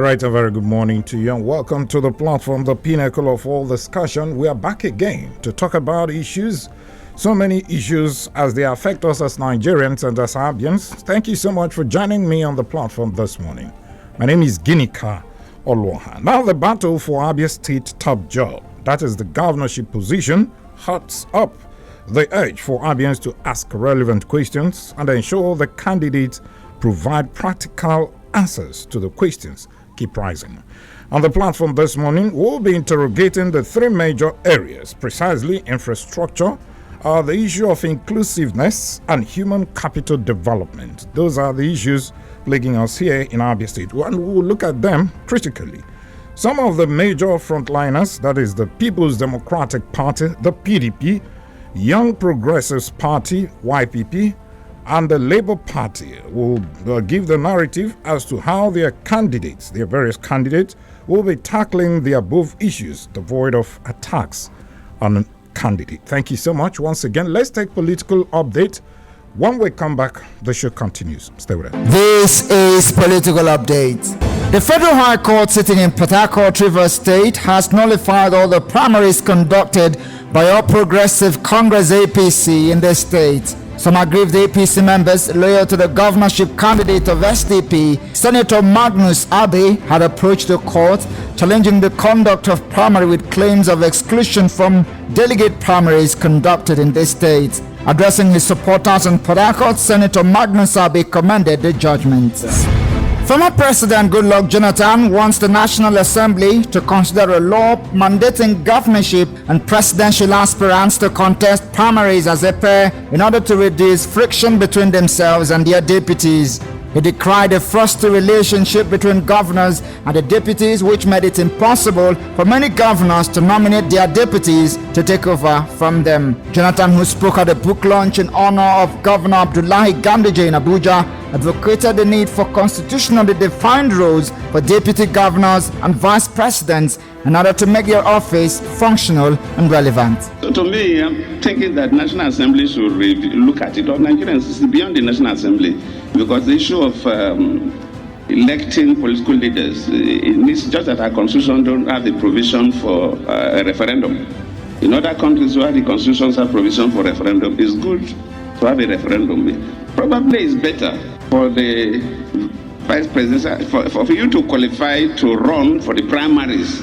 right, a very good morning to you and welcome to the platform, the pinnacle of all discussion. We are back again to talk about issues, so many issues as they affect us as Nigerians and as Abians. Thank you so much for joining me on the platform this morning. My name is Ginika Olwaha. Now the battle for Abia State top job, that is the governorship position, hots up. The urge for Abians to ask relevant questions and ensure the candidates provide practical answers to the questions keep rising. On the platform this morning, we'll be interrogating the three major areas, precisely infrastructure, the issue of inclusiveness, and human capital development. Those are the issues plaguing us here in Abia State, and we'll look at them critically. Some of the major frontliners, that is the People's Democratic Party, the PDP, Young Progressives Party, YPP, and the Labour Party will give the narrative as to how their various candidates, will be tackling the above issues, devoid of attacks on a candidate. Thank you so much. Once again, let's take political update. When we come back, the show continues. Stay with us. This is Political Update. The Federal High Court sitting in Port Harcourt, Rivers State, has nullified all the primaries conducted by All Progressive Congress APC in the state. Some aggrieved APC members loyal to the governorship candidate of SDP, Senator Magnus Abia, had approached the court challenging the conduct of primary with claims of exclusion from delegate primaries conducted in the state. Addressing his supporters in Port Harcourt, Senator Magnus Abia commended the judgment. Former President Goodluck Jonathan wants the National Assembly to consider a law mandating governorship and presidential aspirants to contest primaries as a pair in order to reduce friction between themselves and their deputies. He decried a frosty relationship between governors and the deputies, which made it impossible for many governors to nominate their deputies to take over from them. Jonathan, who spoke at a book launch in honor of Governor Abdullahi Ganduje in Abuja, advocated the need for constitutionally defined roles for deputy governors and vice presidents in order to make their office functional and relevant. So to me, I'm thinking that National Assembly should look at it, or Nigerians is beyond the National Assembly, because the issue of electing political leaders, it's just that our constitution don't have the provision for a referendum. In other countries where the constitutions have provision for referendum, it's good to have a referendum. Probably it's better for the vice president, for you to qualify to run for the primaries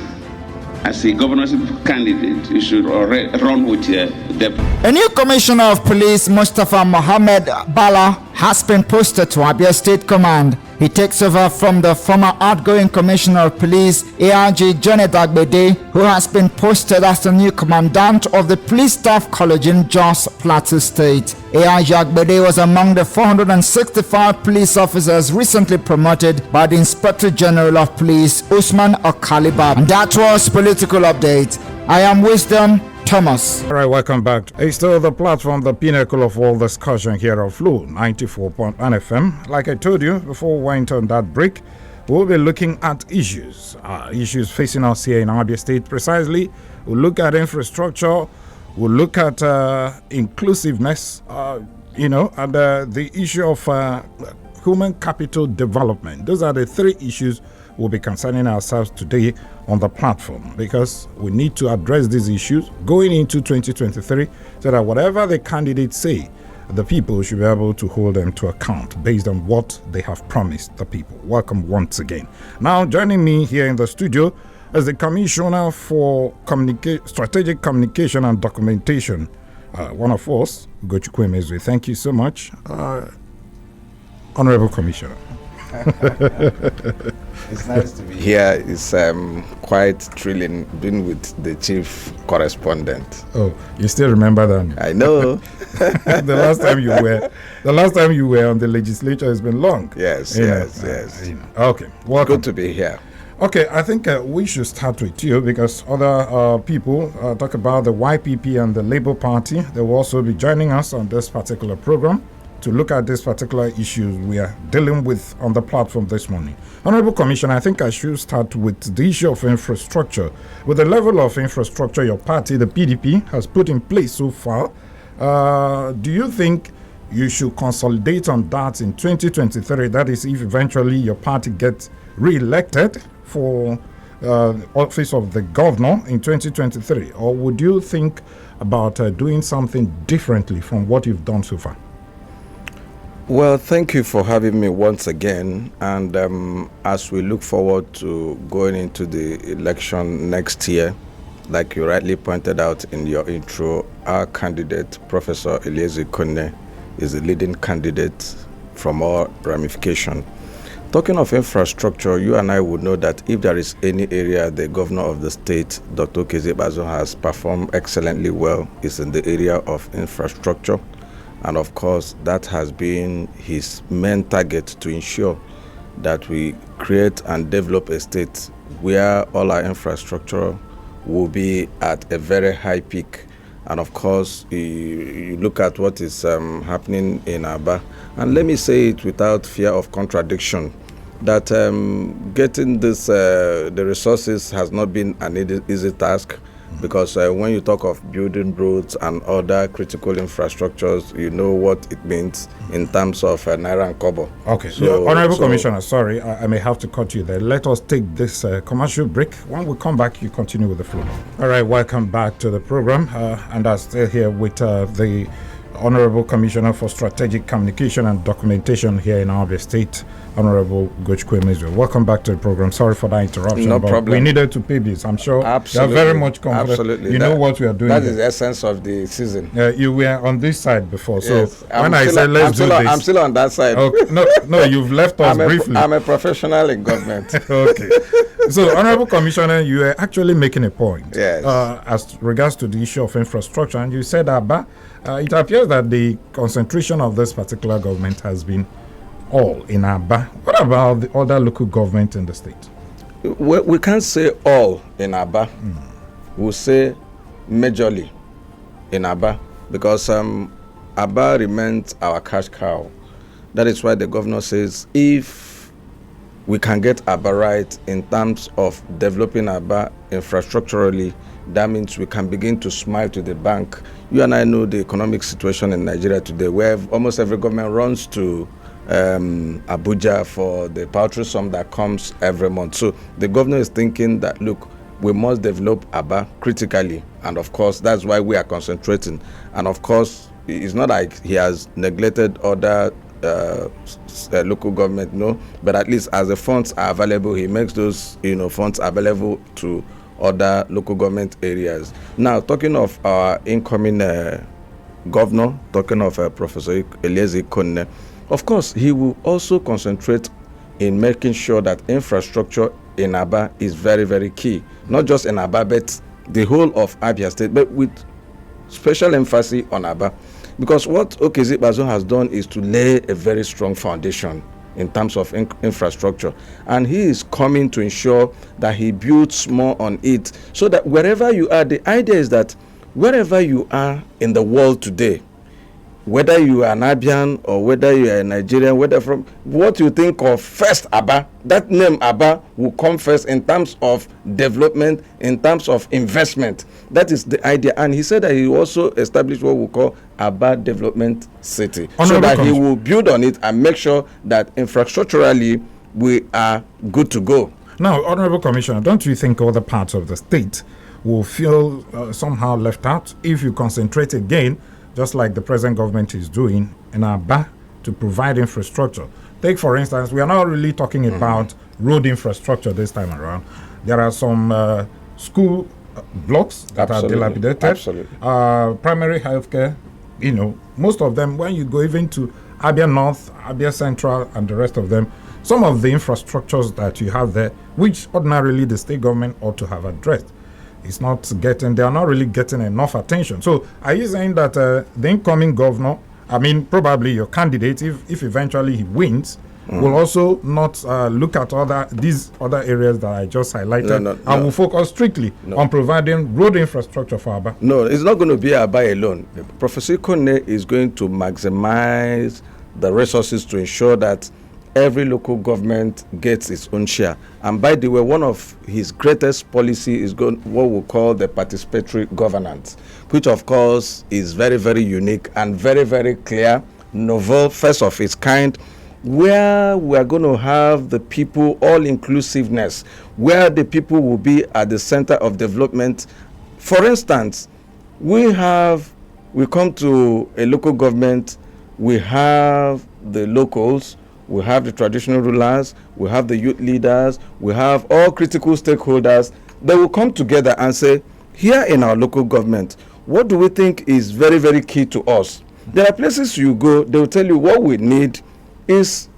as a governorship candidate. You should already run with your deputy. A new commissioner of police, Mustafa Mohammed Bala, has been posted to Abia State Command. He takes over from the former outgoing commissioner of police, ARG Janet Agbede, who has been posted as the new commandant of the Police Staff College in Jos Plateau State. ARG Agbede was among the 465 police officers recently promoted by the Inspector General of Police, Usman Okaliba. And that was Political Update. I am Wisdom Thomas. All right, welcome back. It's still the platform, the pinnacle of all discussion here on Flu 94.1 FM. Like I told you before we went on that break, we'll be looking at issues facing us here in Abia State. Precisely, we'll look at infrastructure, we'll look at inclusiveness, and the issue of human capital development. Those are the three issues we'll be concerning ourselves today on the platform, because we need to address these issues going into 2023 so that whatever the candidates say, the people should be able to hold them to account based on what they have promised the people. Welcome once again. Now, joining me here in the studio is the Commissioner for Strategic Communication and Documentation, one of us, Ugochukwu Emezue. Thank you so much, Honorable Commissioner. It's nice to be here. It's quite thrilling being with the chief correspondent. Oh, you still remember that? I know. the last time you were on the legislature has been long. Yes. Okay, welcome. Good to be here. Okay, I think we should start with you, because other people talk about the YPP and the Labour Party. They will also be joining us on this particular program to look at this particular issue we are dealing with on the platform this morning. Honorable Commissioner, I think I should start with the issue of infrastructure. With the level of infrastructure your party, the PDP, has put in place so far, do you think you should consolidate on that in 2023? That is, if eventually your party gets re-elected for office of the governor in 2023, or would you think about doing something differently from what you've done so far? Well, thank you for having me once again. And as we look forward to going into the election next year, like you rightly pointed out in your intro, our candidate, Professor Eliezi Konne, is the leading candidate from all ramifications. Talking of infrastructure, you and I would know that if there is any area the governor of the state, Dr. Okezie Ikpeazu, has performed excellently well, is in the area of infrastructure. And of course, that has been his main target, to ensure that we create and develop a state where all our infrastructure will be at a very high peak. And of course, you look at what is happening in Abia, and let me say it without fear of contradiction, that getting this the resources has not been an easy task, because when you talk of building roads and other critical infrastructures, you know what it means in terms of naira and kobo. Okay, so Honorable Commissioner, sorry, I may have to cut you there. Let us take this commercial break. When we come back, you continue with the flow. All right, welcome back to the program. And I'm still here with the Honorable Commissioner for Strategic Communication and Documentation here in Abia State, Honorable Gochukwu Emezuo. Welcome back to the program. Sorry for that interruption. No problem. We needed to pay this. I'm sure Absolutely. you are very much confident. Absolutely. You know what we are doing. That here. is the essence of the season. You were on this side before, Yes. so when I said let's do this, I'm still on that side. okay, no, you've left us briefly. I'm a professional in government. Okay. So, Honorable Commissioner, you are actually making a point. Yes. As regards to the issue of infrastructure, and you said, Abba, it appears that the concentration of this particular government has been all in Abba. What about the other local government in the state? We can't say all in Abba. We'll say majorly in Abba, because Abba remains our cash cow. That is why the governor says if we can get Abba right in terms of developing Abba infrastructurally, that means we can begin to smile to the bank. You and I know the economic situation in Nigeria today, where almost every government runs to Abuja for the paltry sum that comes every month. So the governor is thinking that, look, we must develop Abba critically. And of course, that's why we are concentrating. And of course, it's not like he has neglected other local government, no, but at least as the funds are available, he makes those funds available to other local government areas. Now, talking of our incoming governor, talking of Professor Eliezi Konne, of course, he will also concentrate in making sure that infrastructure in Abia is very, very key. Not just in Abia, but the whole of Abia State, but with special emphasis on Abia. Because what Okezie Ikpeazu has done is to lay a very strong foundation in terms of infrastructure. And he is coming to ensure that he builds more on it, so that wherever you are, the idea is that wherever you are in the world today, whether you are an Abian or whether you are a Nigerian, whether from what you think of first Abba, that name Abba will come first in terms of development, in terms of investment. That is the idea. And he said that he also established what we call Abba Development City, so that he will build on it and make sure that infrastructurally we are good to go. Now, Honorable Commissioner, don't you think other parts of the state will feel somehow left out if you concentrate again, just like the present government is doing in Abba, to provide infrastructure? Take, for instance, we are not really talking about road infrastructure this time around. There are some school blocks that are dilapidated. Absolutely. Primary healthcare, most of them, when you go even to Abia North, Abia Central, and the rest of them, some of the infrastructures that you have there, which ordinarily the state government ought to have addressed, they are not really getting enough attention. So are you saying that the incoming governor, probably your candidate, if eventually he wins, will also not look at these other areas that I just highlighted, and will focus strictly on providing road infrastructure for Abba? No, it's not going to be Abba alone. Professor Konne is going to maximize the resources to ensure that every local government gets its own share. And by the way, one of his greatest policy is what we call the participatory governance, which of course is very, very unique and very, very clear, novel, first of its kind. where we are going to have the people all inclusiveness, where the people will be at the center of development. For instance, we come to a local government, we have the locals, we have the traditional rulers, we have the youth leaders, we have all critical stakeholders. They will come together and say, here in our local government, what do we think is very, very key to us? There are places you go, they will tell you what we need is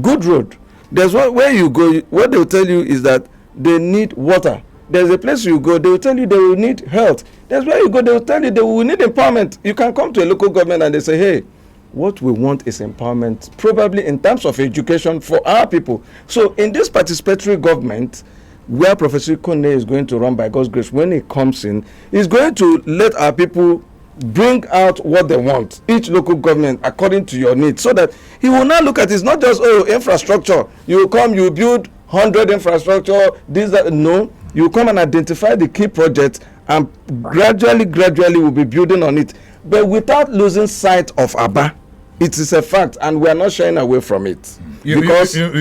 good road. There's one where you go, what they will tell you is that they need water. There's a place you go, they will tell you they will need health. There's where you go, they will tell you they will need empowerment. You can come to a local government and they say, hey, what we want is empowerment, probably in terms of education for our people. So in this participatory government, where Professor Kone is going to run by God's grace, when he comes in, he's going to let our people bring out what they want, each local government according to your needs, so that he will not look at it. It's not just, oh, infrastructure. You come, you build 100 infrastructure, this, that. No, you come and identify the key projects and gradually will be building on it. But without losing sight of Abba, it is a fact, and we are not shying away from it. You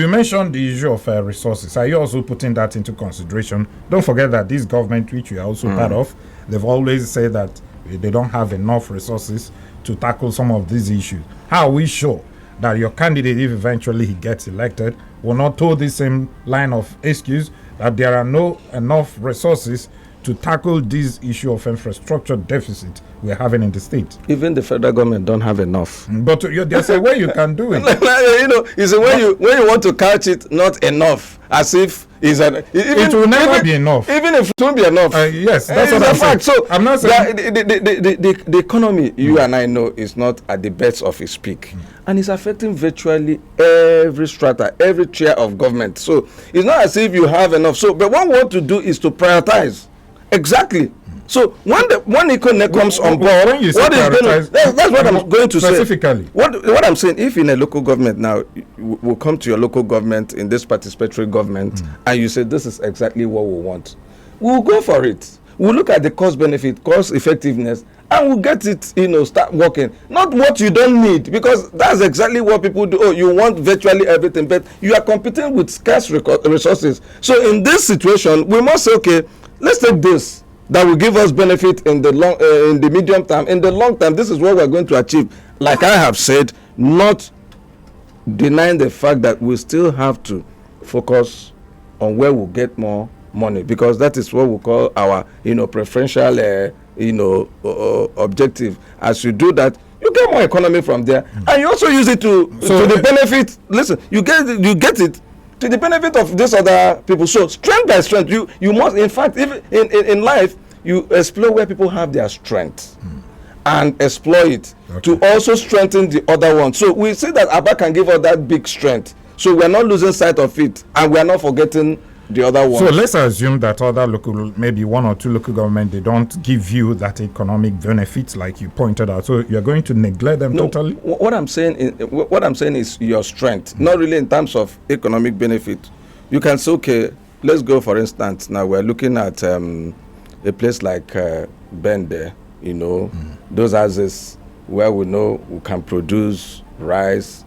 mentioned the issue of resources. Are you also putting that into consideration? Don't forget that this government, which you are also part of, they've always said that they don't have enough resources to tackle some of these issues. How are we sure that your candidate, if eventually he gets elected, will not toe the same line of excuse that there are no enough resources to tackle this issue of infrastructure deficit we're having in the state? Even the federal government don't have enough. But there's a way you can do it. It's a when you want to catch it, not enough, as if it will never be enough. Even if it won't be enough. Yes, that's what I'm saying. So I'm not saying the economy, you and I know, is not at the best of its peak, and it's affecting virtually every strata, every tier of government. So it's not as if you have enough. So, but what we want to do is to prioritize. Exactly. So when Econnect comes on board, what is going to, that's what I'm going to specifically say. What I'm saying, if in a local government now, we'll come to your local government in this participatory government, and you say this is exactly what we want, we'll go for it. We'll look at the cost benefit, cost effectiveness, and we'll get it, start working. Not what you don't need, because that's exactly what people do. Oh, you want virtually everything, but you are competing with scarce resources. So in this situation, we must say, okay, let's take this that will give us benefit in the in the medium term. In the long term, this is what we're going to achieve. Like I have said, not denying the fact that we still have to focus on where we'll get more money, because that is what we call our preferential objective. As you do that, you get more economy from there, and you also use it to the benefit. Listen, you get it to the benefit of these other people. So strength by strength, you must, in fact, even in life, you explore where people have their strength and exploit it to also strengthen the other one. So we see that Abba can give us that big strength. So we're not losing sight of it, and we're not forgetting the other one. So let's assume that other local, maybe one or two local government, they don't give you that economic benefits like you pointed out. So you're going to neglect them totally? What I'm saying is your strength, not really in terms of economic benefit. You can say, okay, let's go, for instance, now we're looking at a place like Bende, those houses where we know we can produce rice,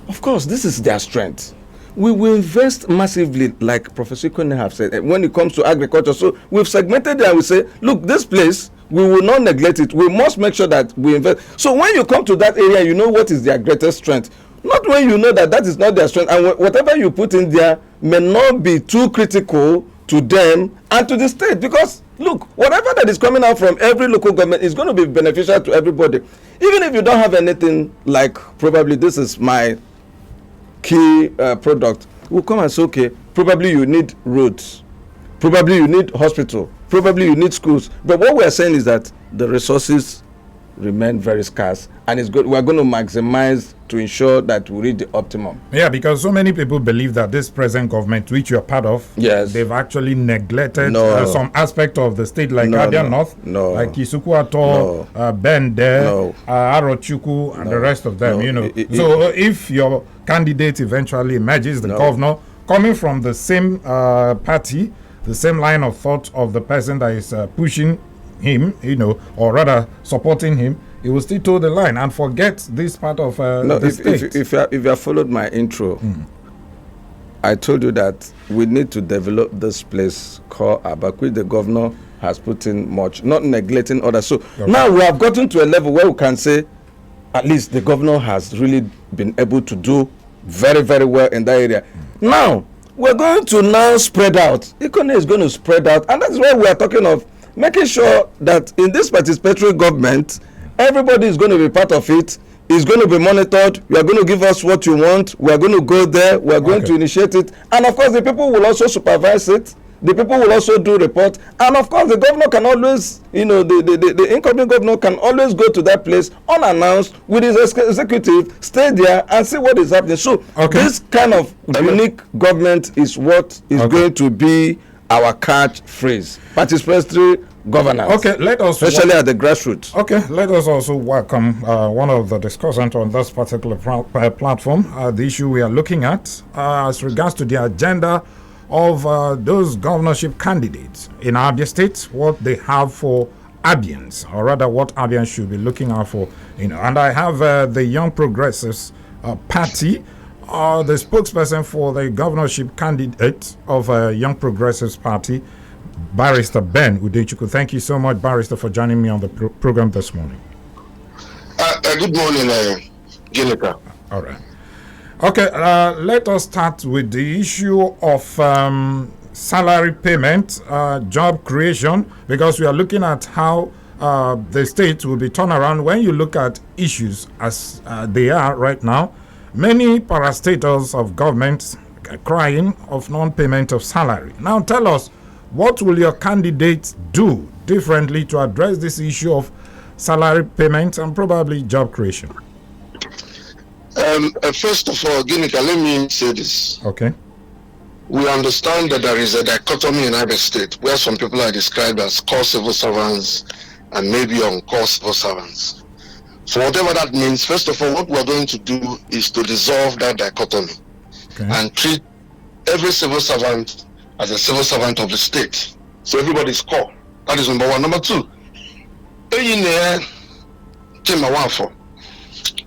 Of course, this is their strength. We will invest massively, like Professor Kone have said, when it comes to agriculture. So we've segmented it and we say, look, this place, we will not neglect it. We must make sure that we invest. So when you come to that area, you know what is their greatest strength. Not when you know that is not their strength. And whatever you put in there may not be too critical to them and to the state. Because, look, whatever that is coming out from every local government is going to be beneficial to everybody. Even if you don't have anything like, probably this is my key product, will come and say, okay, probably you need roads, probably you need hospital, probably you need schools. But what we are saying is that the resources remain very scarce, and it's good. We're going to maximize to ensure that we reach the optimum. Yeah, because so many people believe that this present government, which you're part of, they've actually neglected some aspect of the state, like Abia North, like Isukuato, Bende, Arochukwu, and the rest of them. So if your candidate eventually emerges, the governor, coming from the same party, the same line of thought of the person that is pushing him, or rather supporting him, he will still toe the line and forget this part of the state. If you have followed my intro, I told you that we need to develop this place called Abia, which the governor has put in much, not neglecting others. So now we have gotten to a level where we can say at least the governor has really been able to do very, very well in that area. Now, we're going to now spread out. Economy is going to spread out, and that's why we are talking of making sure that in this participatory government, everybody is going to be part of it. It's going to be monitored. You are going to give us what you want. We are going to go there. We are going to initiate it. And of course, the people will also supervise it. The people will also do report. And of course, the governor can always, the incoming governor can always go to that place unannounced with his executive, stay there and see what is happening. So this kind of unique government is what is going to be our catchphrase. Participatory governance. Okay, let us especially at the grassroots. Okay, let us also welcome one of the discussants on this particular platform. The issue we are looking at as regards to the agenda of those governorship candidates in Abia State, what they have for Abians, or rather what Abians should be looking out for. And I have the Young Progressives Party, the spokesperson for the governorship candidate of Young Progressives Party, Barrister Ben Udechukwu. Thank you so much, Barrister, for joining me on the program this morning. Good morning, Ginika. All right. Okay, let us start with the issue of salary payment, job creation, because we are looking at how the state will be turned around. When you look at issues as they are right now, many parastatals of government are crying of non-payment of salary. Now tell us, what will your candidates do differently to address this issue of salary payment and probably job creation? First of all, Ginika, let me say this. Okay. We understand that there is a dichotomy in Abia State where some people are described as core civil servants and maybe on-core civil servants. So whatever that means, first of all, what we're going to do is to dissolve that dichotomy and treat every civil servant as a civil servant of the state. So everybody's core. That is number one. Number two,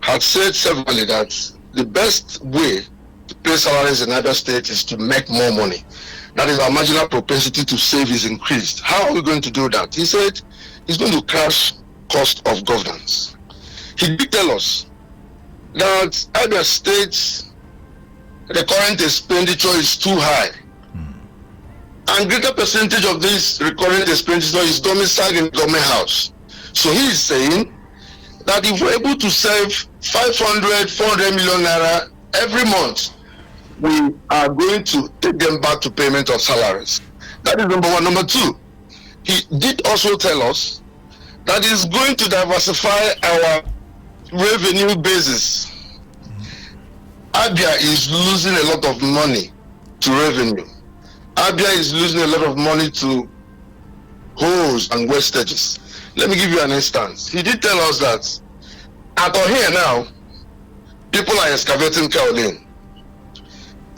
had said severally that the best way to pay salaries in Abia State is to make more money. That is, our marginal propensity to save is increased. How are we going to do that? He said he's going to crash cost of governance. He did tell us that Abia State, the current expenditure is too high. And greater percentage of this recurrent expenditure is domiciled in the government house. So he is saying that if we're able to save 500, 400 million naira every month, we are going to take them back to payment of salaries. That is number one. Number two, he did also tell us that he's going to diversify our revenue basis. Abia is losing a lot of money to revenue. Abia is losing a lot of money to holes and wastages. Let me give you an instance. He did tell us that at here now, people are excavating kaolin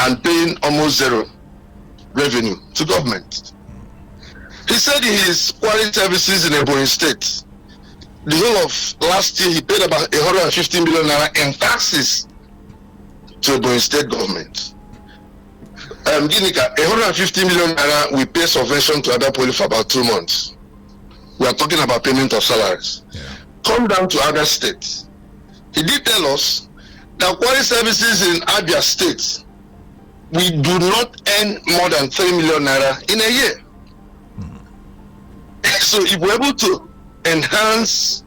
and paying almost zero revenue to government. He said his quarry services in Ebonyi State, the whole of last year, he paid about 150 million naira in taxes to Ebonyi State government. Ginika, 150 million naira we pay subvention to Abia Poly for about 2 months. We are talking about payment of salaries. Come down to Abia State. He did tell us that quarry services in Abia State, we do not earn more than 3 million naira in a year. So if we're able to enhance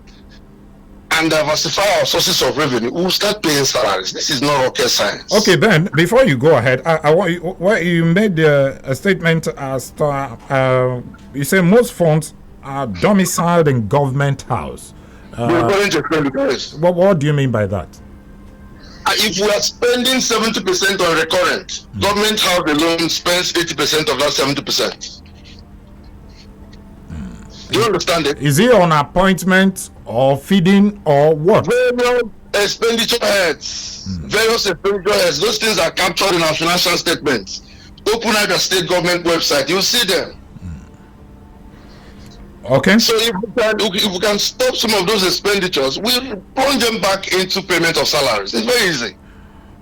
and diversify our sources of revenue, we'll start paying salaries. This is not rocket science. Okay, Ben, before you go ahead, I want you made a statement as to, you say most funds are domiciled in government house. What do you mean by that? If we are spending 70% on recurrent, government house alone spends 80% of that 70%. Do you understand it? Is it on appointment or feeding or what? Various expenditure heads. Various expenditure heads. Those things are captured in our financial statements. Open up the state government website. You'll see them. Okay. So if we can stop some of those expenditures, we'll plunge them back into payment of salaries. It's very easy.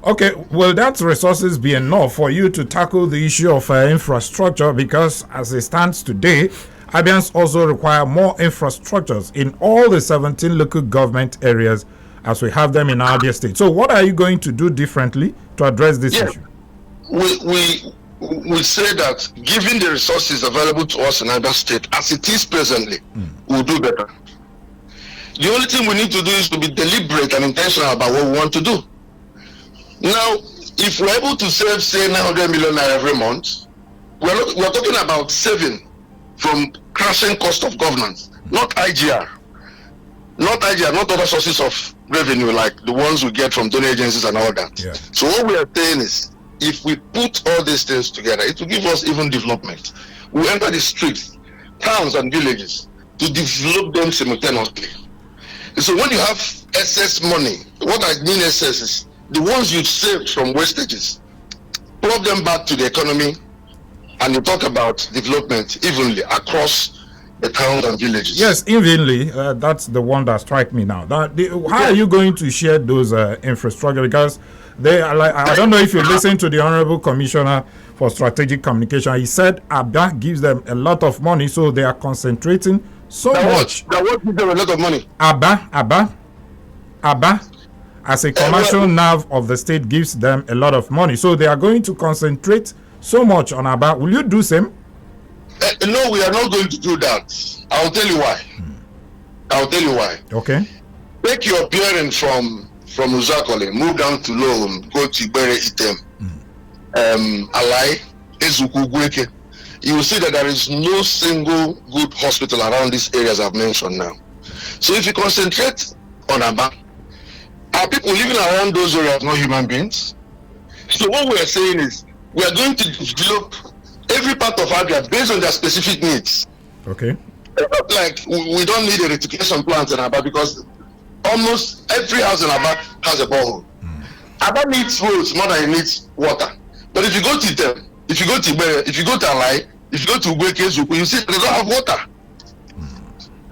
Okay, will that resources be enough for you to tackle the issue of infrastructure? Because as it stands today, Abians also require more infrastructures in all the 17 local government areas as we have them in Abia State. So what are you going to do differently to address this issue? We say that given the resources available to us in Abia State as it is presently, we'll do better. The only thing we need to do is to be deliberate and intentional about what we want to do. Now, if we're able to save, say, 900 million naira every month, we're talking about saving from crashing cost of governance, not IGR, not other sources of revenue like the ones we get from donor agencies and all that. Yeah. So what we are saying is, if we put all these things together, it will give us even development. We enter the streets, towns and villages to develop them simultaneously. So when you have excess money, what I mean excess is the ones you saved from wastages, plug them back to the economy, and you talk about development evenly across the towns and villages. Yes, evenly. That's the one that strikes me now. How are you going to share those infrastructure? Because they are like, I don't know if you listen to the Honorable Commissioner for Strategic Communication. He said Abia gives them a lot of money, so they are concentrating so much. That what gives them a lot of money? Abba, as a commercial nerve of the state, gives them a lot of money. So they are going to concentrate so much on Abba. Will you do same? No, we are not going to do that. I'll tell you why. Okay. Take your bearing from Uzakole, move down to Lowum, go to Ibere Item, Alai, Ezuku, Gweke. You will see that there is no single good hospital around these areas I've mentioned now. So if you concentrate on Abba, are people living around those areas not human beings? So what we are saying is we are going to develop every part of Abia based on their specific needs. Okay. Like we don't need a rectification plant in Abba because almost every house in Abba has a borehole. Abba needs roads more than it needs water. But if you go to them, if you go to Ibere, if you go to Alai, if you go to Ugweke, Zuku, you see they don't have water.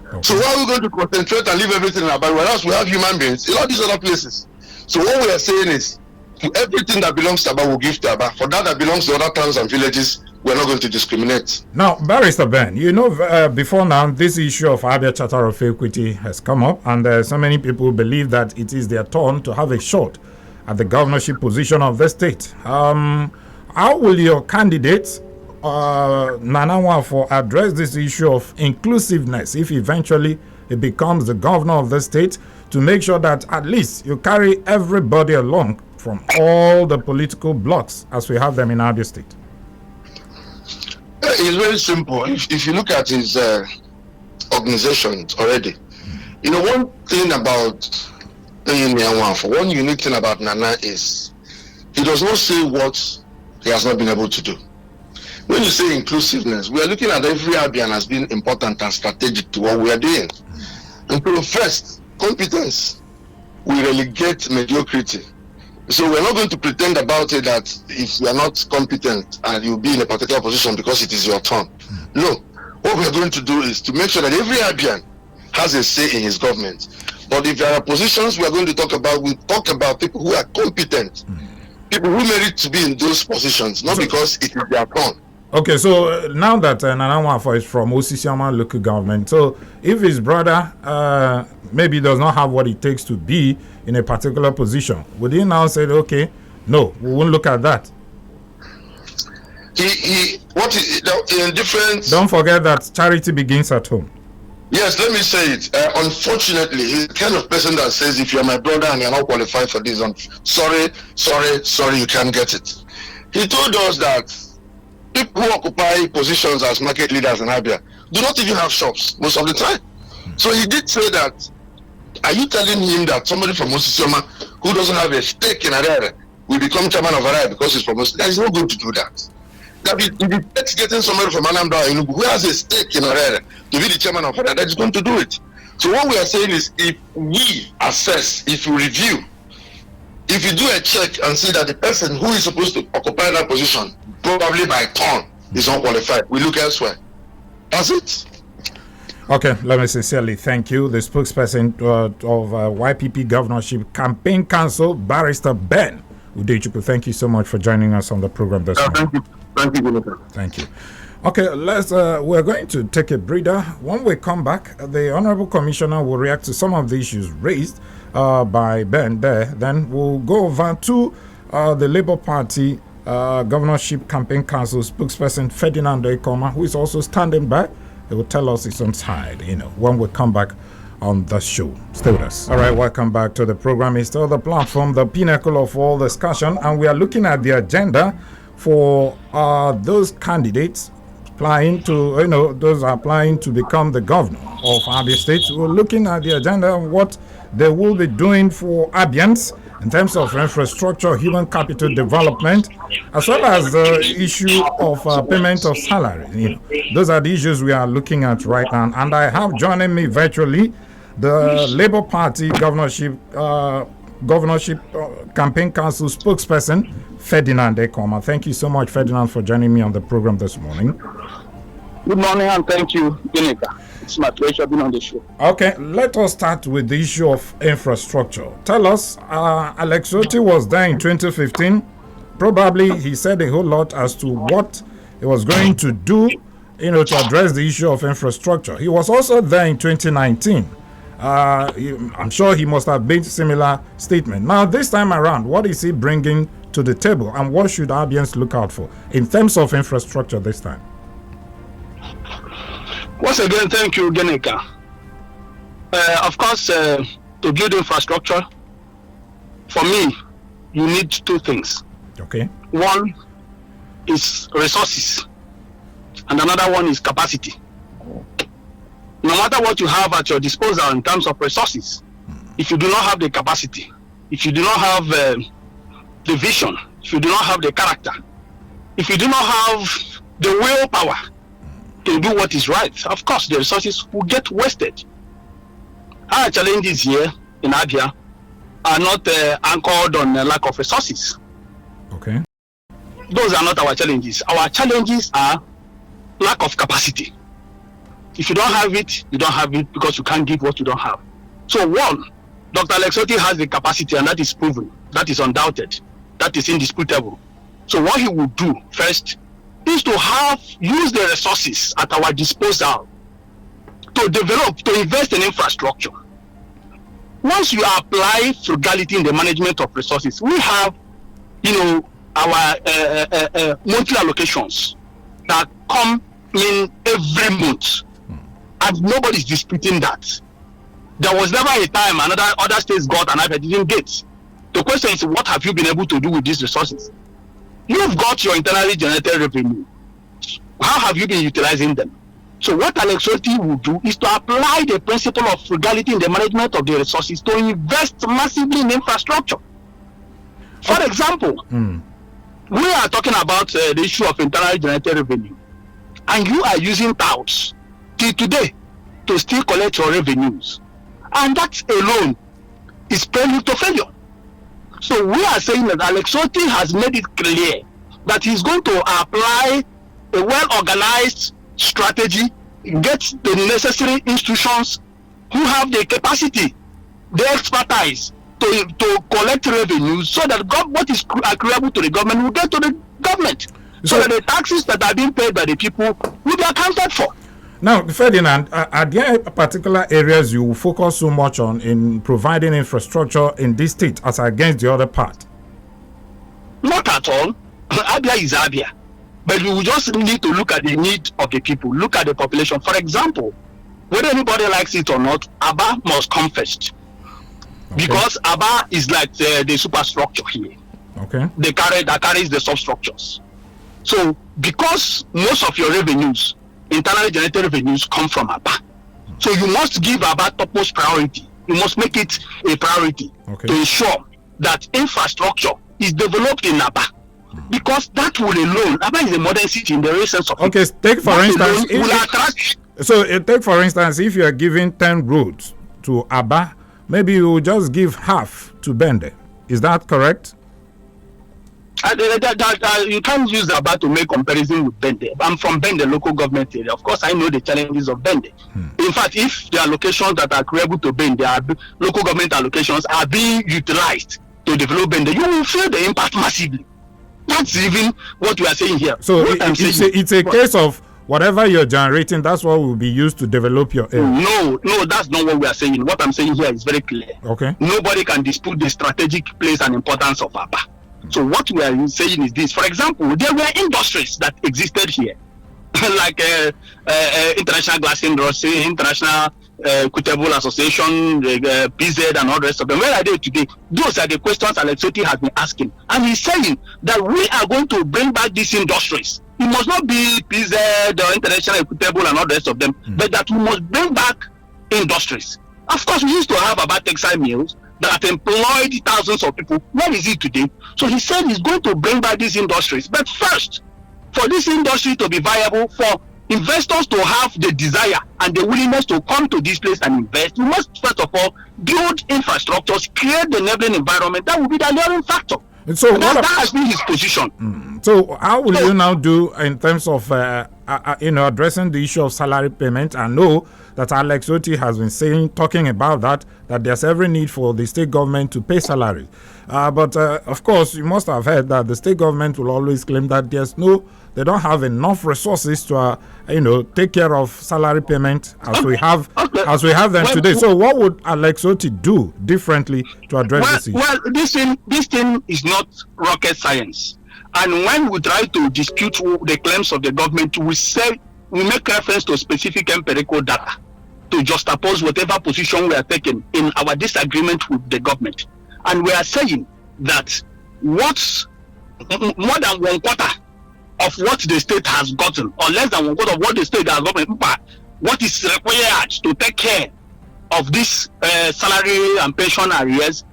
Okay. So why are we going to concentrate and leave everything in Abba? Whereas we have human beings in all these other places. So what we are saying is, to everything that belongs to Abba, we'll give to Abba. For that belongs to other towns and villages, we're not going to discriminate. Now, Barrister Ben, you know, before now, this issue of Abia Charter of Equity has come up, and so many people believe that it is their turn to have a shot at the governorship position of the state. How will your candidate, Nana Nwafor, address this issue of inclusiveness if eventually he becomes the governor of the state, to make sure that at least you carry everybody along from all the political blocks as we have them in Abia State? It's very simple. If you look at his organization already, you know, one thing about one unique thing about Nana is he does not say what he has not been able to do. When you say inclusiveness, we are looking at every Abian as being important and strategic to what we are doing. And so first, competence will relegate mediocrity. So we're not going to pretend about it that if you are not competent and you'll be in a particular position because it is your turn. No. What we're going to do is to make sure that every Abian has a say in his government. But if there are positions we are going to talk about, we talk about people who are competent, people who merit to be in those positions, not because it is their turn. Okay, so now that Nana Nwafor is from Osisiama local government, so if his brother maybe does not have what it takes to be in a particular position, would he now say, okay, no, we won't look at that? Don't forget that charity begins at home. Yes, let me say it. Unfortunately, he's the kind of person that says, if you're my brother and you're not qualified for this, I'm sorry, you can't get it. He told us that people who occupy positions as market leaders in Abia do not even have shops most of the time. So he did say that, are you telling him that somebody from Osisioma who doesn't have a stake in Arere will become chairman of Arere because he's from Osisioma? That is not going to do that. That if it takes getting somebody from Anambra or Enugu who has a stake in Arere to be the chairman of Arere, that is going to do it. So what we are saying is, if we assess, if we review, if you do a check and see that the person who is supposed to occupy that position, probably by turn, is unqualified, we look elsewhere. That's it. Okay, let me sincerely thank you, the spokesperson of YPP Governorship Campaign Council, Barrister Ben Udechukwu. Thank you so much for joining us on the program this morning. Thank you. Thank you. Okay, we're going to take a breather. When we come back, the Honorable Commissioner will react to some of the issues raised by Ben there. Then we'll go over to the Labour Party Governorship Campaign Council spokesperson Ferdinand Ekoma, who is also standing by. He will tell us his own side, when we come back on the show. Stay with us. All right, welcome back to the program. It's still the platform, the pinnacle of all discussion, and we are looking at the agenda for those candidates applying to, those applying to become the governor of Abia State. We're looking at the agenda of what they will be doing for Abians in terms of infrastructure, human capital development, as well as the issue of payment of salary. Those are the issues we are looking at right now. And I have joining me virtually the Labour Party Governorship Campaign Council spokesperson, Ferdinand Ekoma. Thank you so much, Ferdinand, for joining me on the program this morning. Good morning, and thank you, Ginika. It's my pleasure being on the show. Okay, let us start with the issue of infrastructure. Tell us, Alex Otti was there in 2015. Probably he said a whole lot as to what he was going to do, to address the issue of infrastructure. He was also there in 2019. I'm sure he must have made similar statement. Now, this time around, what is he bringing to the table, and what should Abians look out for in terms of infrastructure this time? Once again, thank you, Genika. Of course, to build infrastructure, for me, you need two things. Okay. One is resources, and another one is capacity. No matter what you have at your disposal in terms of resources, if you do not have the capacity, if you do not have the vision, if you do not have the character, if you do not have the willpower to do what is right, of course the resources will get wasted. Our challenges here in Abia are not anchored on lack of resources. Okay. Those are not our challenges. Our challenges are lack of capacity. If you don't have it, you don't have it because you can't give what you don't have. So one, Dr. Alex Otti has the capacity, and that is proven, that is undoubted, that is indisputable. So what he will do first is to use the resources at our disposal to develop, to invest in infrastructure. Once you apply frugality in the management of resources, we have, our monthly allocations that come in every month, and nobody's disputing that. There was never a time other states got and I didn't get. The question is, what have you been able to do with these resources? You've got your internally generated revenue. How have you been utilizing them? So what Alex Otti will do is to apply the principle of frugality in the management of the resources to invest massively in infrastructure. For example, we are talking about the issue of internally generated revenue, and you are using touts till today to still collect your revenues, and that alone is prelude to failure. So we are saying that Alex Otti has made it clear that he's going to apply a well-organized strategy, get the necessary institutions who have the capacity, the expertise to collect revenues, so that what is accruable to the government will get to the government, so that the taxes that are being paid by the people will be accounted for. Now, Ferdinand, are there particular areas you focus so much on in providing infrastructure in this state as against the other part? Not at all. Abia is Abia. But we just need to look at the need of the people, look at the population. For example, whether anybody likes it or not, Aba must come first. Okay. Because Aba is like the superstructure here. Okay. That carries the substructures. So, because most of your revenues, internally generated revenues, come from Aba, so you must give Aba topmost priority. You must make it a priority to ensure that infrastructure is developed in Aba, because that will alone, Aba is a modern city in the real sense of it. Take for instance, take for instance, if you are giving 10 roads to Aba, maybe you will just give half to Bende. Is that correct? You can't use Aba to make comparison with Bende. I'm from Bende local government area. Of course, I know the challenges of Bende. In fact, if the allocations that are credible to Bende, local government allocations, are being utilized to develop Bende, you will feel the impact massively. That's even what we are saying here. So it's a case of whatever you're generating, that's what will be used to develop your area. No, that's not what we are saying. What I'm saying here is very clear. Okay. Nobody can dispute the strategic place and importance of Aba. So what we are saying is this. For example, there were industries that existed here, like International Glass Industry, International Equitable Association, PZ, and all the rest of them. Where are they today? Those are the questions Alex Otti has been asking. And he's saying that we are going to bring back these industries. It must not be PZ or International Equitable and all the rest of them, but that we must bring back industries. Of course, we used to have about textile mills that employed thousands of people. Where is it today? So he said he's going to bring back these industries. But first, for this industry to be viable, for investors to have the desire and the willingness to come to this place and invest, we must first of all build infrastructures, create the enabling environment. That will be the alluring factor. So that has been his position. So how will you now do in terms of addressing the issue of salary payment? I know that Alex Otti has been talking about that there's every need for the state government to pay salary. But of course, you must have heard that the state government will always claim that they don't have enough resources to take care of salary payment as we have them today. So what would Alex Otti do differently to address this issue? Well, this thing is not rocket science. And when we try to dispute the claims of the government, we make reference to specific empirical data to juxtapose whatever position we are taking in our disagreement with the government. And we are saying that what's more than 1/4 of what the state has gotten, or less than 1/4 of what the state has gotten, what is required to take care of this salary and pension arrears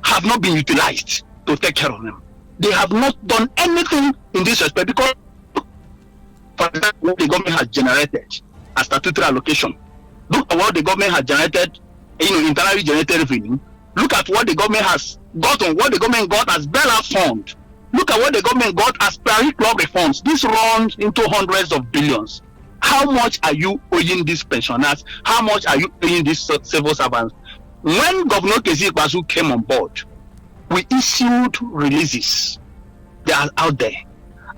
have not been utilized to take care of them. They have not done anything in this respect because, for example, what the government has generated as statutory allocation. Look at what the government has generated, internally generated revenue. Look at what the government has gotten, what the government got as bailout fund. Look at what the government got as Paris Club reforms. This runs into hundreds of billions. How much are you owing these pensioners? How much are you paying these civil servants? When Governor Kezi Ikpeazu came on board, we issued releases. They are out there,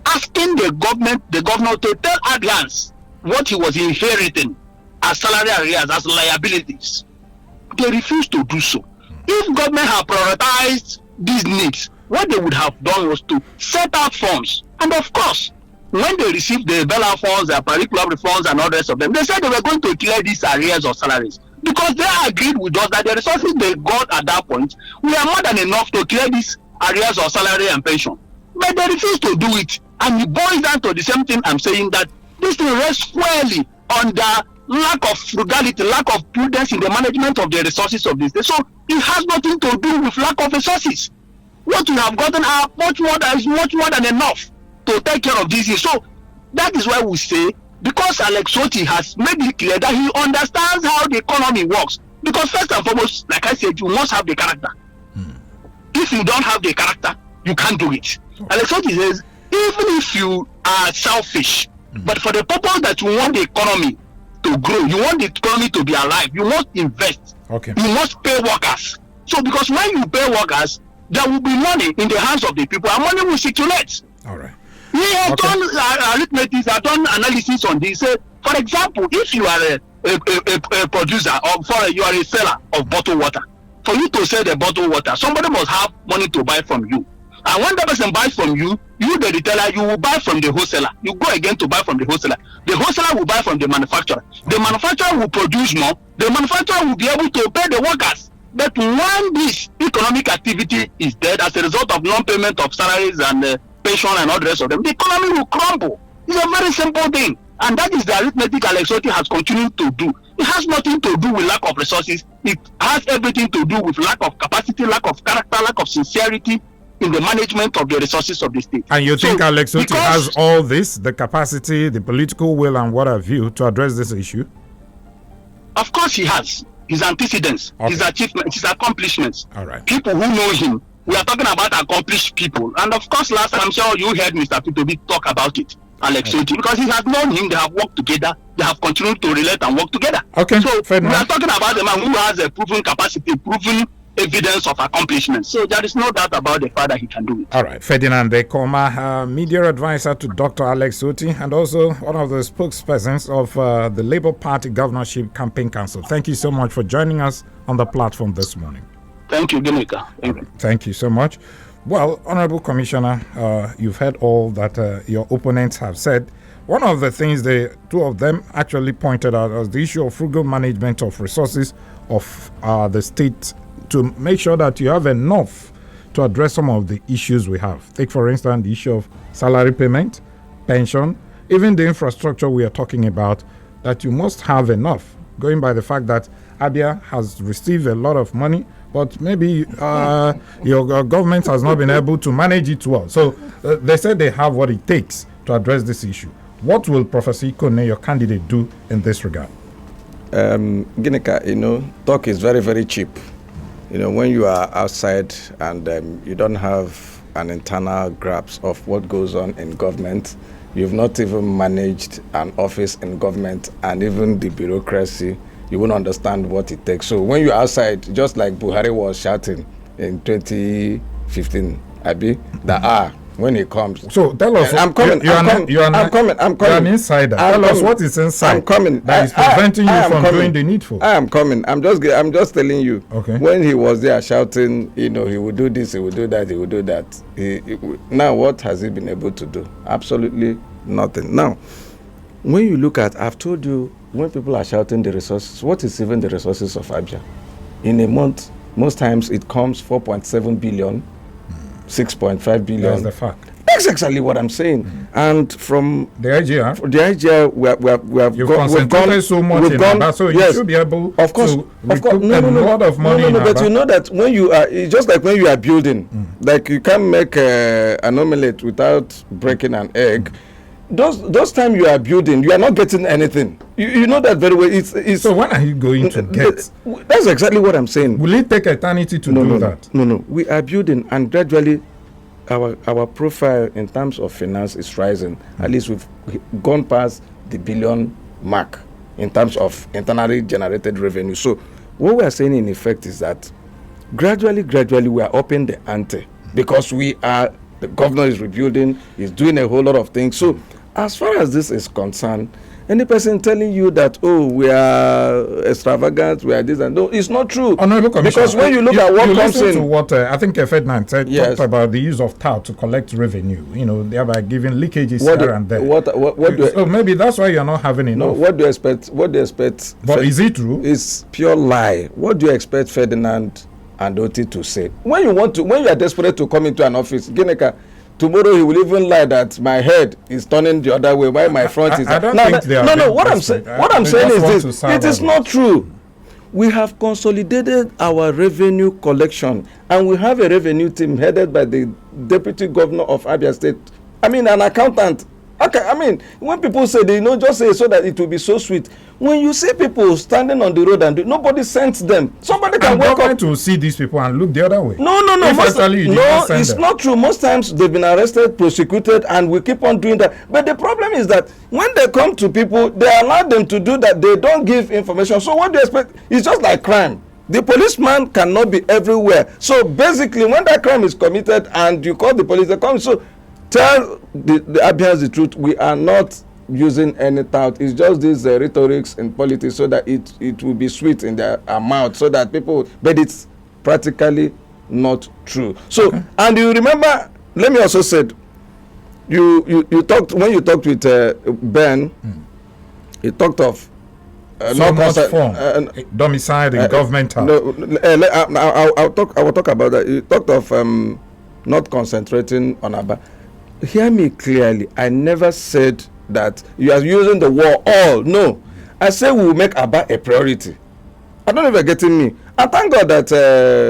asking the governor to tell Abians what he was inheriting as salary arrears, as liabilities. They refused to do so. If government had prioritized these needs, what they would have done was to set out funds. And of course, when they received the bailout funds, the Paris Club reforms, and all the rest of them, they said they were going to clear these arrears of salaries because they agreed with us that the resources they got at that point were more than enough to clear these arrears of salary and pension. But they refused to do it. And it boils down to the same thing I'm saying, that this thing rests squarely on the lack of frugality, lack of prudence in the management of the resources of this state. So it has nothing to do with lack of resources. What we have gotten are much more than enough to take care of this issue. So that is why we say, because Alex Otti has made it clear that he understands how the economy works. Because first and foremost, like I said, you must have the character. If you don't have the character, you can't do it. Alex Otti says, even if you are selfish, but for the purpose that you want the economy to grow, you want the economy to be alive, you must invest. Okay. You must pay workers. So because when you pay workers, there will be money in the hands of the people, and money will circulate. All right. We have done arithmetic, I've done analysis on this. For example, if you are a producer, or you are a seller of bottled water, for you to sell the bottled water, somebody must have money to buy from you. And when that person buys from you, you the retailer, you will buy from the wholesaler. You go again to buy from the wholesaler. The wholesaler will buy from the manufacturer. The manufacturer will produce more. The manufacturer will be able to pay the workers. But when this economic activity is dead as a result of non-payment of salaries and pension and all the rest of them, the economy will crumble. It's a very simple thing. And that is the arithmetic Alex Otti has continued to do. It has nothing to do with lack of resources. It has everything to do with lack of capacity, lack of character, lack of sincerity in the management of the resources of the state. And you think Alex Otti has all this, the capacity, the political will, and what have you, to address this issue? Of course he has. His antecedents, his achievements, his accomplishments. All right. People who know him We are talking about accomplished people. And of course, last time, I'm sure you heard Mr. Pitobi talk about it, Alex Soti, because he has known him, they have worked together, they have continued to relate and work together. Okay, so we Ferdinand. are talking about a man who has a proven capacity, proven evidence of accomplishment. So there is no doubt about the fact that he can do it. All right, Ferdinand Dekoma, media advisor to Dr. Alex Soti, and also one of the spokespersons of the Labour Party Governorship Campaign Council. Thank you so much for joining us on the platform this morning. Thank you, Ginika. Thank you so much. Well, Honorable Commissioner, you've heard all that your opponents have said. One of the things the two of them actually pointed out was the issue of frugal management of resources of the state to make sure that you have enough to address some of the issues we have. Take, for instance, the issue of salary payment, pension, even the infrastructure we are talking about, that you must have enough, going by the fact that Abia has received a lot of money, but maybe your government has not been able to manage it well. So they said they have what it takes to address this issue. What will Professor Ikone, your candidate, do in this regard? Ginika, talk is very, very cheap. When you are outside and you don't have an internal grasp of what goes on in government, you've not even managed an office in government and even the bureaucracy, you won't understand what it takes. So when you're outside, just like Buhari was shouting in 2015, Abi, that when he comes. So tell us, I'm coming. I'm coming. You're an insider. Tell us what is inside. I'm coming. That is preventing you from doing the needful. I am coming. I'm just telling you. Okay. When he was there shouting, he would do this, he would do that, he would do that. Now what has he been able to do? Absolutely nothing. Now, when you look at, I've told you, when people are shouting the resources, what is even the resources of Abia? In a month, most times it comes 4.7 billion. 6.5 billion. That's the fact. That's exactly what I'm saying. And from the IGR, we've concentrated so much in Abba, so you should be able of course, to recoup a lot of money. But you know that when you are, it's just like when you are building, like you can't make an omelette without breaking an egg. Those time you are building, you are not getting anything. You know that very well. It's so when are you going to get? That's exactly what I'm saying. Will it take eternity to do that? No. We are building, and gradually, our profile in terms of finance is rising. At least we've gone past the billion mark in terms of internally generated revenue. So what we are saying in effect is that gradually we are upping the ante because the governor is rebuilding, is doing a whole lot of things. So as far as this is concerned, any person telling you that, we are extravagant, we are this and no, it's not true. Because when you look at what comes in, to what I think Ferdinand said, talked about the use of tout to collect revenue, thereby giving leakages here and there. So maybe that's why you're not having enough. No, what do you expect? But is it true? It's pure lie. What do you expect Ferdinand and Oti to say? When you are desperate to come into an office, Ginika, tomorrow he will even lie that my head is turning the other way while my front is. I don't think they are. No. What I'm saying is this: it is not true. We have consolidated our revenue collection, and we have a revenue team headed by the Deputy Governor of Abia State. I mean, an accountant. Okay, I mean, when people say just say so that it will be so sweet. When you see people standing on the road and nobody sends them, somebody can wake up to see these people and look the other way. No. It's not true. Most times they've been arrested, prosecuted, and we keep on doing that. But the problem is that when they come to people, they allow them to do that. They don't give information. So what do you expect? It's just like crime. The policeman cannot be everywhere. So basically, when that crime is committed and you call the police, they come. So tell the Abians the truth. We are not using any tout. It's just these rhetorics in politics so that it will be sweet in their mouth so that people, but it's practically not true. So and you remember, let me also say, you talked when you talked with Ben, he talked of domiciled in government house. I will talk about that. You talked of not concentrating on Abba. Hear me clearly. I never said that you are using the word all. No, I say we will make Abba a priority. I don't know if you're getting me. And thank God that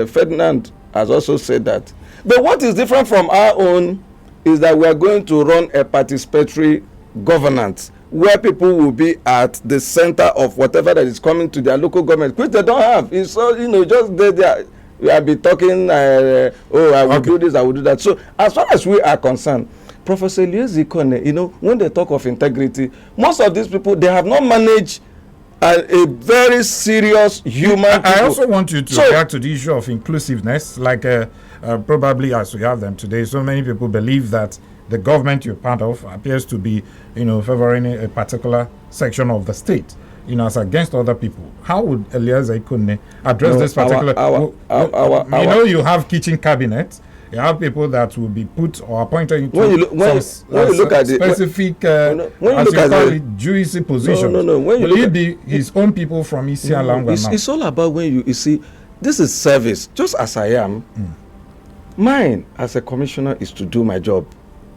Ferdinand has also said that. But what is different from our own is that we are going to run a participatory governance where people will be at the center of whatever that is coming to their local government, which they don't have. It's all, just there. we have been talking. I will do this, I will do that. So as far as we are concerned, Professor Eliezi Kone, when they talk of integrity, most of these people, they have not managed a very serious human. I also want you to react to the issue of inclusiveness, like probably as we have them today. So many people believe that the government you're part of appears to be, favoring a particular section of the state, as against other people. How would Eliezi Kone address this particular? You have kitchen cabinets. You have people that will be put or appointed into when you look at specific, juicy positions. No. Will it be his own people from Isialanga? It's all about when you see, this is service. Just as I am, mine as a commissioner is to do my job.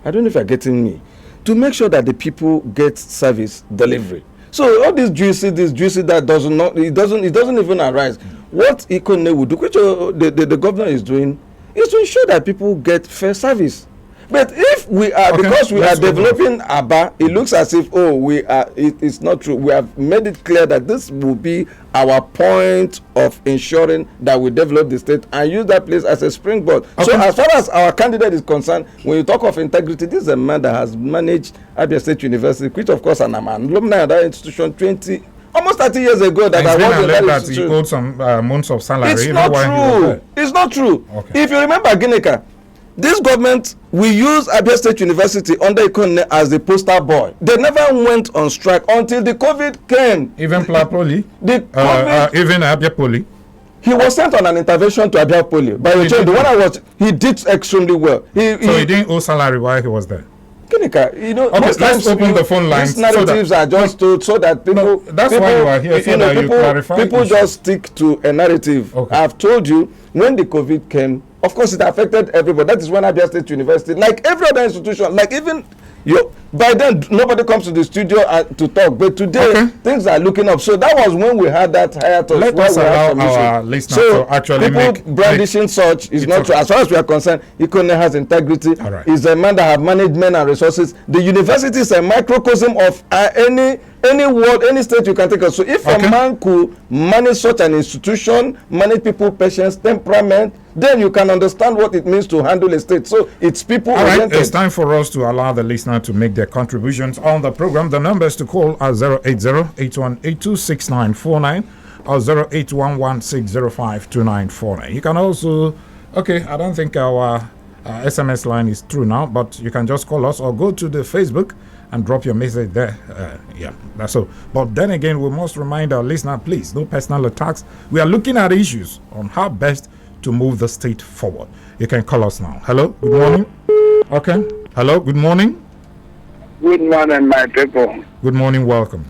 I don't know if you're getting me. To make sure that the people get service delivery. So all this juicy, that doesn't even arise. What Ikone would do, which the governor is doing, is to ensure that people get fair service. But if we are, because we are developing Aba, it looks as if, it's not true. We have made it clear that this will be our point of ensuring that we develop the state and use that place as a springboard. So as far as our candidate is concerned, when you talk of integrity, this is a man that has managed Abia State University, which of course, and I'm an alumni of that institution almost 30 years ago that I was in that institution. He owed some months of salary. It's not true. It's not true. If you remember Gineka, this government, we use Abia State University under Ikone as the poster boy. They never went on strike until the COVID came. Even Plapoli? Even Abia Poli? He was sent on an intervention to Abia Poli. By the one he did extremely well. He didn't owe salary while he was there. Gineka, let's open the phone lines. These narratives are just told so that people. That's why you are here, so that you clarify. People just stick to a narrative. I've told you, when the COVID came, of course, it affected everybody. That is when Abia State University, like every other institution, like even by then nobody comes to the studio to talk. But today things are looking up. So that was when we had that hiatus. Let us allow our listeners to actually people brandishing such is not true. As far as we are concerned, Ikone has integrity. He's a man that have managed men and resources. The university is a microcosm of any world, any state you can take us. So if a man could manage such an institution, manage people, patience, temperament, then you can understand what it means to handle a state. So it's people oriented. It's time for us to allow the listener to make their contributions on the program. The numbers to call are 080-8182-6949 or 08116052949. You can also, I don't think our SMS line is through now, but you can just call us or go to the Facebook and drop your message there. That's all. But then again, we must remind our listener, please, no personal attacks. We are looking at issues on how best to move the state forward. You can call us now. Hello, good morning. Hello, good morning. Good morning, my people. Good morning, welcome.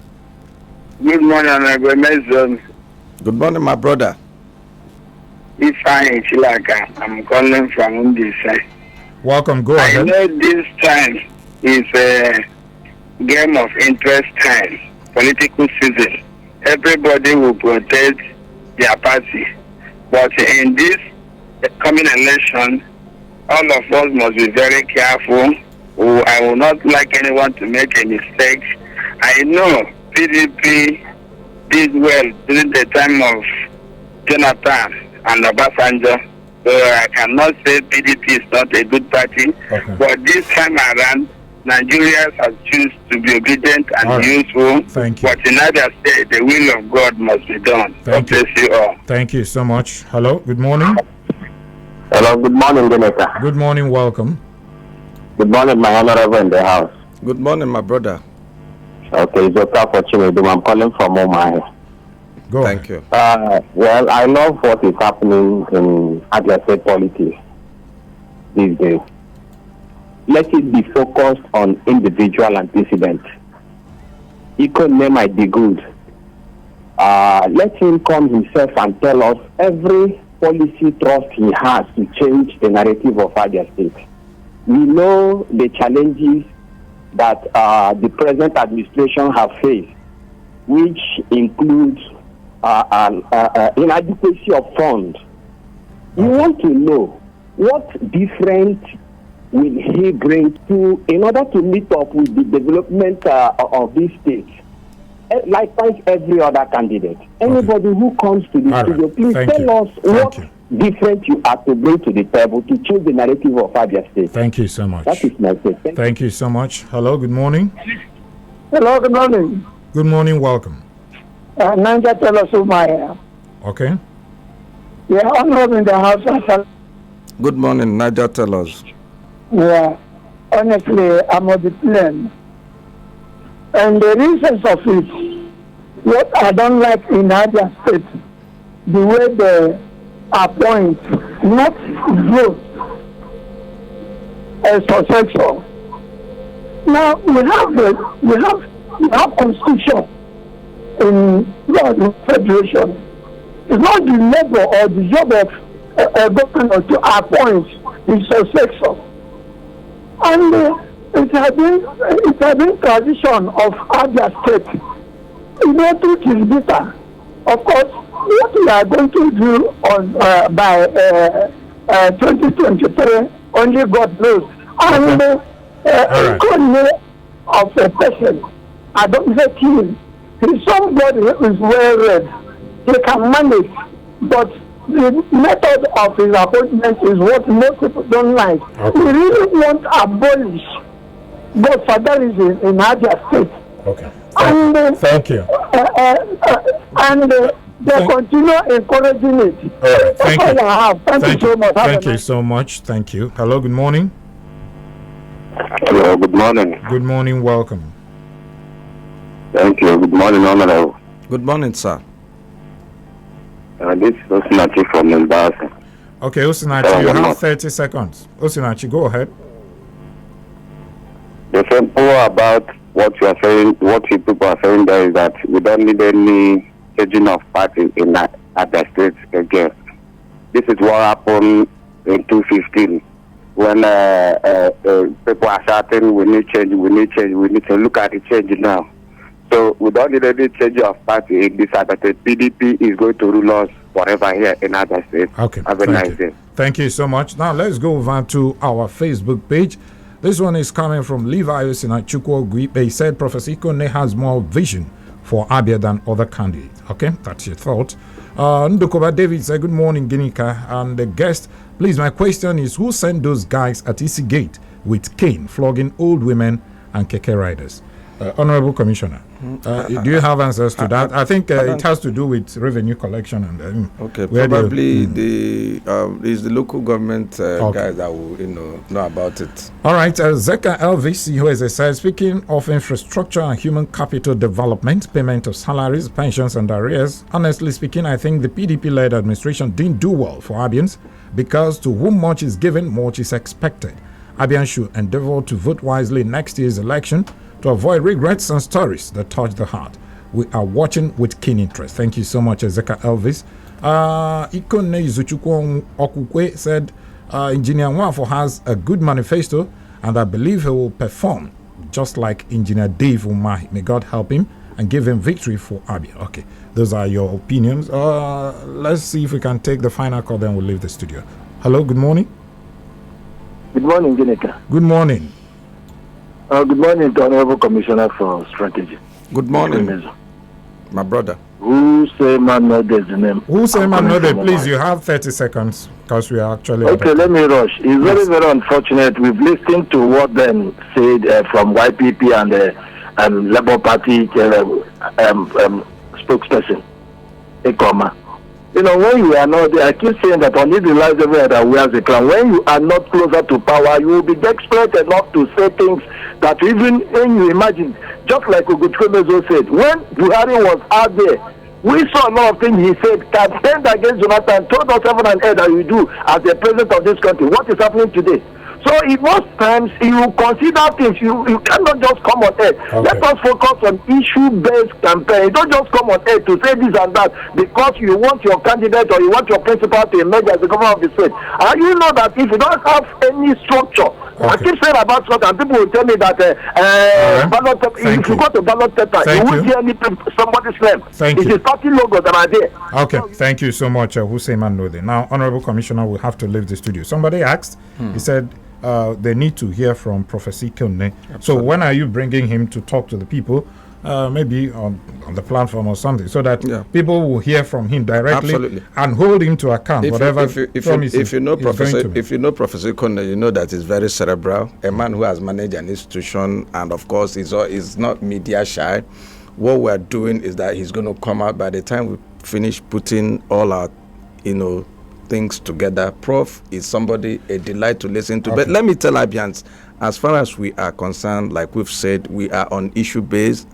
Good morning, Good morning, my brother. Ifeanyi Chilaka. I'm calling from Undisa. Welcome, go ahead. I know this time is a game of interest time, political season. Everybody will protect their party. But in this coming election, all of us must be very careful. I will not like anyone to make a mistake. I know PDP did well during the time of Jonathan and Obasanjo. So I cannot say PDP is not a good party. But this time around, Nigerians have chosen to be obedient and useful. Thank you. But in other states, the will of God must be done. God bless you all. Thank you so much. Hello, good morning. Hello, good morning, Geneta. Good morning, welcome. Good morning, my honorable in the house. Good morning, my brother. Okay, it's okay for Chinedum. I'm calling from Omaha. Go Thank you. Well, I love what is happening in Abia State politics these days. Let it be focused on individual and dissident. Ikone might be good. Let him come himself and tell us every policy thrust he has to change the narrative of Abia State. We know the challenges that the present administration have faced, which includes inadequacy of funds. You want to know what different will he bring to in order to meet up with the development of this state. Likewise, every other candidate. Anybody who comes to the studio, please tell us what different you are to bring to the table to change the narrative of Abia State. Thank you so much. That is my take. Thank you so much. Hello, good morning. Hello, good morning. Good morning, welcome. Nanja Telosumaya. Okay. Yeah, honorable in the house. Good morning, Nadia. Tell us. Yeah, honestly, I'm on the plane. And the reasons of it, what I don't like in Abia State, the way they appoint, not vote, as successful. Now we have constitution in the federation. It's not the labor or the job of a governor to appoint his successor. And it has been tradition of Abia State. You know, truth is bitter. Of course, what we are going to do on by 2023, only God knows. And economy of a person, I don't hate him. He's somebody who is well read. He can manage, but the method of his appointment is what most people don't like. Okay. We really want to abolish godfatherism in Abia State. Okay. And Thank you. And they continue encouraging it. All right. That's Thank all you. I have. Thank you so much. Thank you so much. Thank you. Hello, good morning. Hello, good morning. Good morning, welcome. Thank you. Good morning, Honorable. Good morning, sir. This is Osinachi from Mombasa. Okay, Osinachi, you have 30 seconds. Osinachi, go ahead. The simple about what you are saying, what you people are saying there is that we don't need any changing of party in Abia State again. This is what happened in 2015 when people are shouting, we need change, we need change, we need to look at the change now. So we don't need any change of party in this Abia State. PDP is going to rule us forever here in Abia State. Okay, Have a nice day. Thank you so much. Now let's go over to our Facebook page. This one is coming from Levi Osinachi. He said Professor Ikone has more vision for Abia than other candidates. Okay, that's your thought. Ndokoba David said, good morning, Ginika. And the guest, please, my question is, who sent those guys at EC Gate with cane flogging old women and keke riders? Honorable Commissioner, do you have answers to that? I think it has to do with revenue collection and okay, probably is the local government Okay. guys that will know about it. All right, Zeka LVC, who as I said, speaking of infrastructure and human capital development, payment of salaries, pensions, and arrears, honestly speaking, I think the PDP-led administration didn't do well for Abians because to whom much is given, much is expected. Abians should endeavor to vote wisely in next year's election to avoid regrets and stories that touch the heart. We are watching with keen interest. Thank you so much, Ezeka Elvis. Ikone Izuchukwu Okukwe said, Engineer Nwafo has a good manifesto and I believe he will perform just like Engineer Dave Umahi. May God help him and give him victory for Abia. Okay, those are your opinions. Let's see if we can take the final call, then we'll leave the studio. Hello, good morning. Good morning, Ginika. Good morning. Good morning to Honorable Commissioner for Strategy. Good morning, my brother. Who say man know there's the name? Who say man know that? Please, you have 30 seconds because we are actually. Okay, let me rush. It's very, very unfortunate. We've listened to what then said from YPP and the Labour Party spokesperson, Ekoma. You know, when you are not there, I keep saying that on this realize everywhere that wears a crown. When you are not closer to power, you will be desperate enough to say things that even when you imagine, just like Oguchumezo said, when Buhari was out there, we saw a lot of things he said, campaigned against Jonathan, told us heaven and earth that you do as the president of this country. What is happening today? So in most times you consider things, you cannot just come on air. Okay. Let us focus on issue-based campaign. Don't just come on air to say this and that because you want your candidate or you want your principal to emerge as the governor of the state. And you know that if you don't have any structure, I keep saying about structure, and people will tell me that ballot paper, if you go to ballot paper, you won't see any somebody's name. Thank it you. is party logo that are there. Okay, thank you so much, Hussein Manode. Now, Honorable Commissioner will have to leave the studio. Somebody asked, he said they need to hear from Professor Ikone. So when are you bringing him to talk to the people? maybe on the platform or something, so that people will hear from him directly. Absolutely. And hold him to account, if you know Professor Ikonne, you know that he's very cerebral, a man who has managed an institution, and of course he's not media shy. What we're doing is that he's going to come out by the time we finish putting all our, things together. Prof is somebody, a delight to listen to. Okay. But let me tell Abians, as far as we are concerned, like we've said, we are on issue based.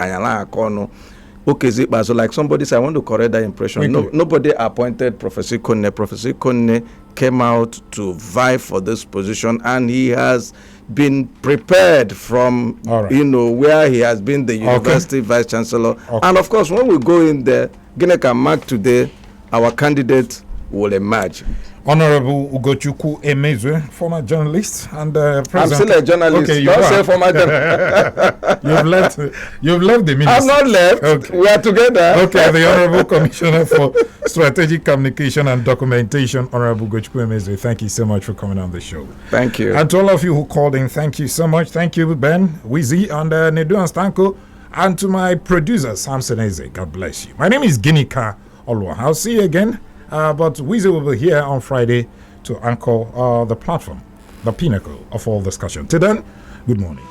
Okay, so like somebody said, I want to correct that impression. Nobody appointed Professor Ikonne. Professor Ikonne came out to vie for this position, and he has been prepared from, where he has been the university vice chancellor. Okay. And of course, when we go in there, Gineka Mark today, our candidate will emerge. Honorable Ugochukwu Emezue, former journalist and president. I'm still a journalist. Okay, don't say former journalist. You've left the ministry. I'm not left. Okay. We are together. Okay, the Honorable Commissioner for Strategic Communication and Documentation, Honorable Ugochukwu Emezue, thank you so much for coming on the show. Thank you. And to all of you who called in, thank you so much. Thank you, Ben, Wizzy, and Nedu and Stanko, and to my producer, Samson Eze. God bless you. My name is Ginika Olwa. I'll see you again. But Weezy will be here on Friday to anchor the platform, the pinnacle of all discussion. Till then, good morning.